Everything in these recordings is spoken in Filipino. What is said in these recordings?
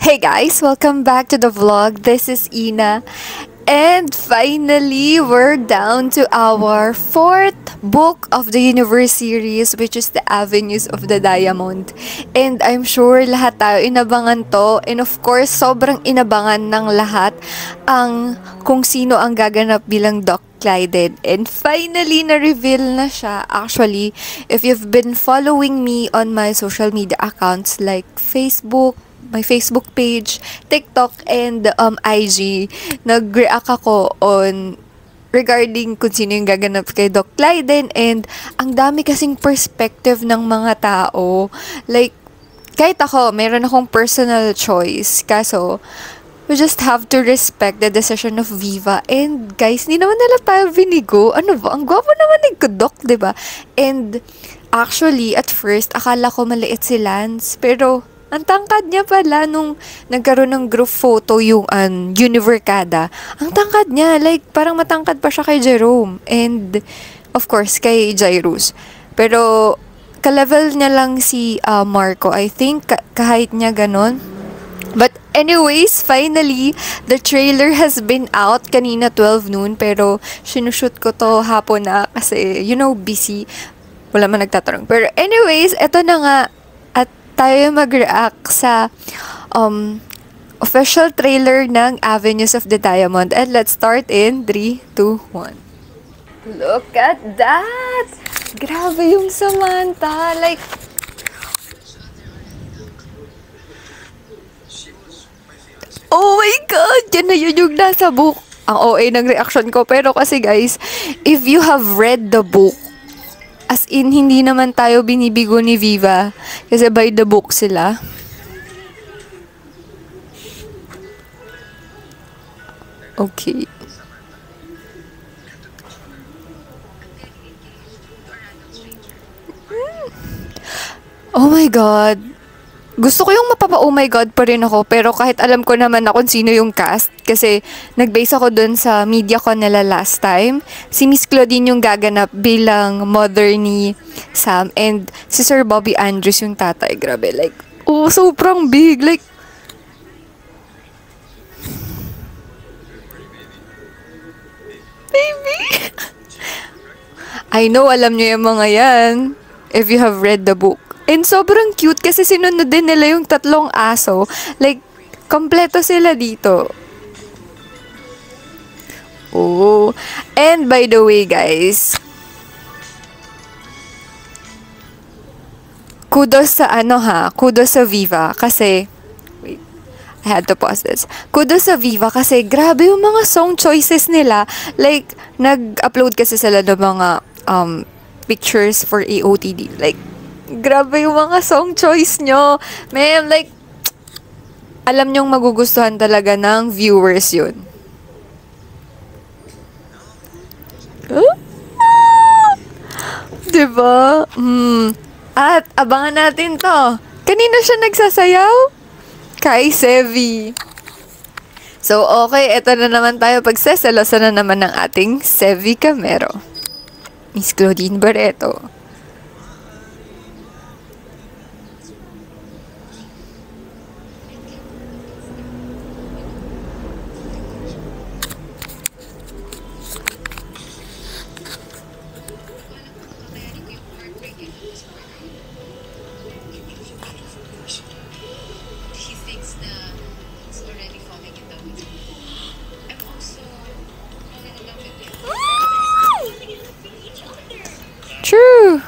Hey guys, welcome back to the vlog. This is Ina. And finally, we're down to our fourth book of the universe series, which is The Avenues of the Diamond. And I'm sure lahat tayo inabangan to. And of course, sobrang inabangan ng lahat ang kung sino ang gaganap bilang Doc Clyden. And finally, na-reveal na siya. Actually, if you've been following me on my social media accounts like Facebook, my Facebook page, TikTok, and IG, nag-react ako on regarding kung sino yung gaganap kay Doc Clyden, and ang dami kasing perspective ng mga tao. Like, kahit ako, meron akong personal choice. Kaso, we just have to respect the decision of Viva. And guys, hindi naman nila tayo binigo. Ano ba? Ang gwapo naman ni Doc, diba? And actually, at first, akala ko maliit si Lance. Pero, ang tangkad niya pala nung nagkaroon ng group photo yung Univercada. Ang tangkad niya, like parang matangkad pa siya kay Jerome. And of course, kay Jairus. Pero ka-level niya lang si Marco. I think kahit niya ganon. But anyways, finally, the trailer has been out kanina 12 noon. Pero sinushoot ko to hapon na kasi, busy. Wala man nagtatanong. Pero anyways, eto na nga. Tayo mag-react sa official trailer ng Avenues of the Diamond. And let's start in 3, 2, 1. Look at that! Grabe yung Samantha. Like, oh my God! Yan na yun yung nasa book. Ang OA ng reaction ko. Pero kasi guys, if you have read the book, as in, hindi naman tayo binibigo ni Viva. Kasi by the book sila. Okay. Oh my God. Gusto ko yung mapapa-oh my God pa rin ako. Pero kahit alam ko naman na kung sino yung cast. Kasi nag-base ako dun sa media ko nila last time. Si Miss Claudine yung gaganap bilang mother ni Sam. And si Sir Bobby Andrews yung tatay. Grabe, like, oh, sobrang big. Like, baby. I know, alam nyo yung mga yan. If you have read the book. And sobrang cute kasi sinunod din nila yung tatlong aso. Like, kompleto sila dito. Oh. And by the way, guys, kudos sa kudos sa Viva kasi, wait, I had to pause this. Kudos sa Viva kasi grabe yung mga song choices nila. Like, nag-upload kasi sila ng mga pictures for AOTD. Like, grabe yung mga song choice nyo. Ma'am, like, alam nyong magugustuhan talaga ng viewers yun. Huh? Diba? At abangan natin to. Kanina siya nagsasayaw? Kay Sevi. So, okay, eto na naman tayo. Pagseselosa na naman ng ating Sevi Camero. Miss Claudine Barreto. True.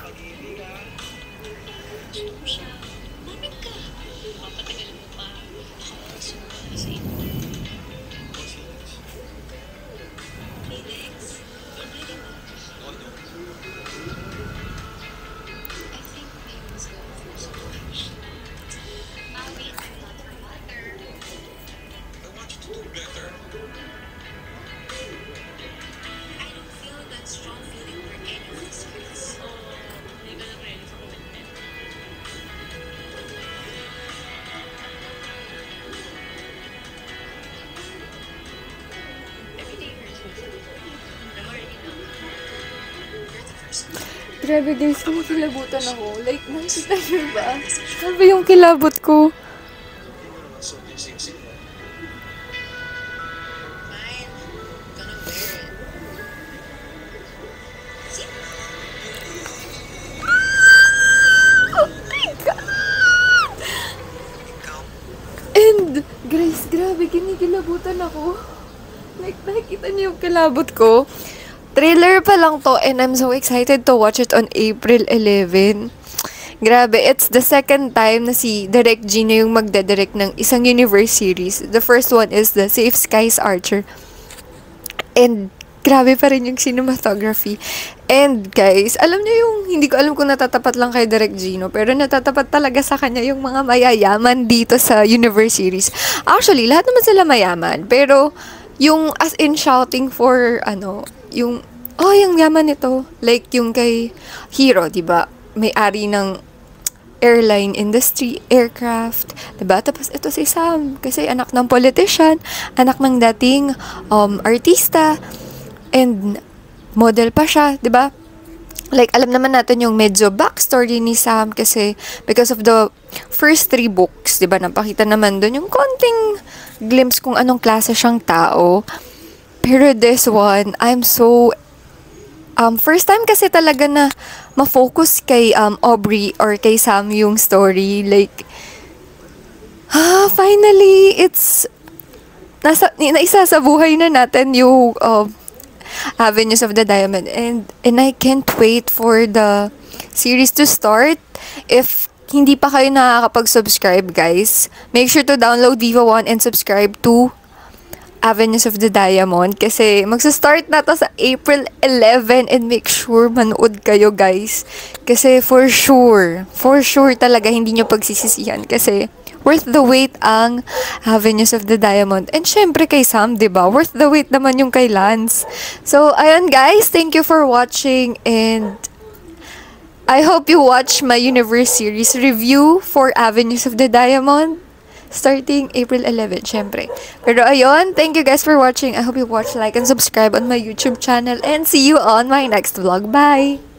Grabe guys, kumikilabutan ako. Like, nakita niyo ba? Grabe yung kilabot ko. And, Grace, grabe, kinikilabutan ako. Like, nakikita niyo yung kilabot ko? Trailer pa lang to and I'm so excited to watch it on April 11. Grabe, it's the second time na si Direk Gino yung magdedirect ng isang universe series. The first one is the Safe Skies Archer. And grabe pa rin yung cinematography. And guys, alam niyo yung, hindi ko alam kung natatapat lang kay Direk Gino, pero natatapat talaga sa kanya yung mga mayayaman dito sa universe series. Actually, lahat naman sila mayaman, pero yung as in shouting for, yung, oh, yung yaman nito. Like yung kay Hero, di ba? May-ari ng airline industry, aircraft, diba? Tapos ito si Sam, kasi anak ng politician, anak ng dating artista, and model pa siya, 'di ba? Like alam naman natin yung medyo backstory ni Sam kasi because of the first 3 books, 'di ba? Napakita naman doon yung konting glimpse kung anong klase siyang tao. Pero this one, I'm so first time kasi talaga na ma-focus kay Aubrey or kay Sam yung story, like finally it's naisa sa buhay na natin yung Avenues of the Diamond, and I can't wait for the series to start. If hindi pa kayo nakakapag-subscribe, guys, make sure to download Viva One and subscribe to Avenues of the Diamond kasi magsa-start na to sa April 11, and make sure manood kayo, guys, kasi for sure talaga hindi nyo pagsisisihan kasi worth the wait ang Avenues of the Diamond. And syempre kay Sam, 'di ba? Worth the wait naman yung kay Lance. So, ayun guys, thank you for watching, and I hope you watch my universe series review for Avenues of the Diamond starting April 11, syempre. Pero ayun, thank you guys for watching. I hope you watch, like, and subscribe on my YouTube channel, and see you on my next vlog. Bye!